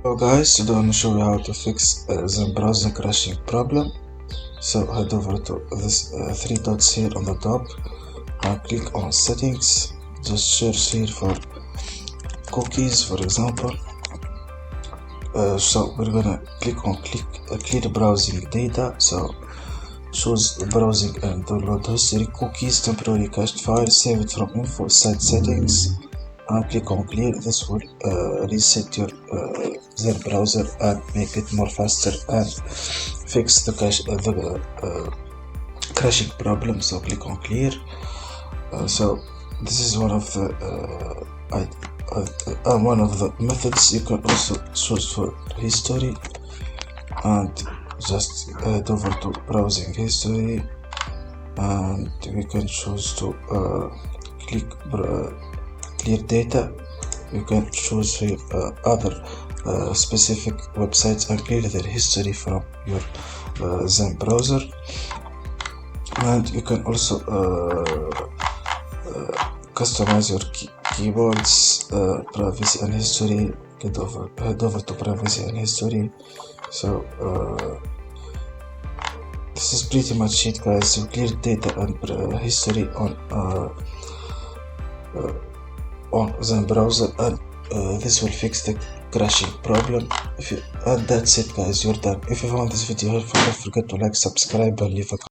Hello guys, today I'm going to show you how to fix Zen Browser crashing problem. So head over to this three dots here on the top and click on settings. Just search here for cookies, for example. So we're gonna click on clear browsing data. So choose browsing and download history, cookies, temporary cached files, save it from info, site settings, and click on clear. This will reset your Zen browser and make it more faster and fix the crashing problem. So click on clear. So this is one of the methods. You can also choose for history and just head over to browsing history, and we can choose to click clear data. You can choose here other specific websites and clear their history from your Zen browser. And you can also customize your keyboards, privacy and history. Head over to privacy and history. So this is pretty much it, guys. So clear data and history on Zen browser, and this will fix the crashing problem. And that's it, guys. You're done. If you found this video helpful, don't forget to like, subscribe, and leave a comment.